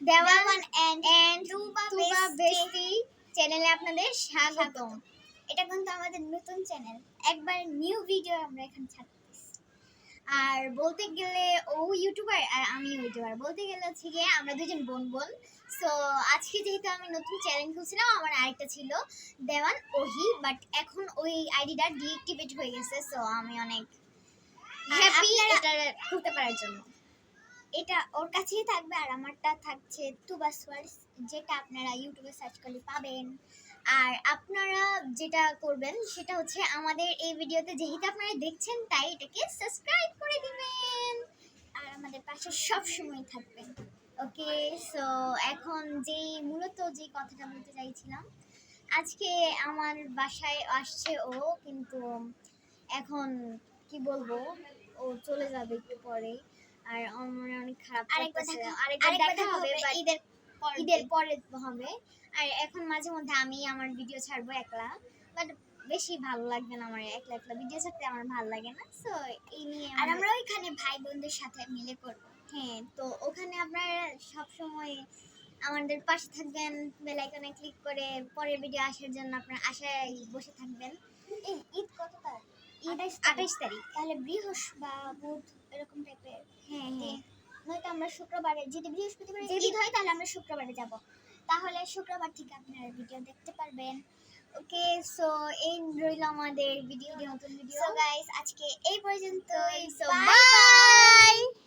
দেওয়ান and তুবা তুবা বেস্টি বেস্টি চ্যানেলে আপনাদের স্বাগতম। এটা কিন্তু আমাদের নতুন চ্যানেল, একবার নিউ ভিডিও আমরা এখানে ছাড়তেছি। আর বলতে গেলে ও ইউটিউবার আর আমি ইউটিউবার, বলতে গেলে হচ্ছে গিয়ে আমরা দুজন বোন বোন। সো আজকে যেহেতু আমি নতুন চ্যানেল খুলছিলাম, আমার আরেকটা ছিল দেওয়ান ওহি, বাট এখন ওই আইডিটা ডিএক্টিভেট হয়ে গেছে। সো আমি অনেক হ্যাপি এটা খুলতে পারার জন্য। এটা ওর কাছেই থাকবে আর আমারটা থাকছে তুবা সোয়ার্স, যেটা আপনারা ইউটিউবে সার্চ করলে পাবেন। আর আপনারা যেটা করবেন সেটা হচ্ছে আমাদের এই ভিডিওতে যেহেতু আপনারা দেখছেন তাই এটাকে সাবস্ক্রাইব করে দিবেন আর আমাদের পাশে সব সময় থাকবেন। ওকে। সো এখন মূলত যে কথাটা বলতে চাইছিলাম, আজকে আমার বাসায় আসছে ও, কিন্তু এখন কি বলবো, ও চলে যাবে একটু পরে। আর আমার অনেক খারাপ লাগতেছে। আরেকবার দেখা হবে but ঈদের পরে হবে। আর এখন মাঝে মধ্যে আমি আমার ভিডিও ছাড়বো একলা, বাট বেশি ভালো লাগবে না আমার একলা একলা ভিডিও ছাড়তে, আমার ভালো লাগে না। সো এই নিয়ে আর আমরা ওইখানে ভাই বোনদের সাথে মিলে করব। হ্যাঁ, তো ওখানে আপনারা সব সময় আমাদের পাশে থাকবেন, বেল আইকনে ক্লিক করে পরের ভিডিও আসার জন্য আপনারা আশায় বসে থাকবেন। এই ঈদ কত তারিখ? ঈদ 28 তারিখ। তাহলে বৃহস্পতি বা বুধ এরকম টাইপের। হ্যাঁ হ্যাঁ, নয়তো আমরা শুক্রবারে, যদি বৃহস্পতিবার যদি- ঈদ হয় তাহলে আমরা শুক্রবারে যাব। তাহলে শুক্রবার থেকে আপনারা ভিডিও দেখতে পারবেন। ওকে। সো এই রইল আমাদের ভিডিও, নতুন ভিডিও। সো গাইস, আজকে এই পর্যন্তই। So bye bye.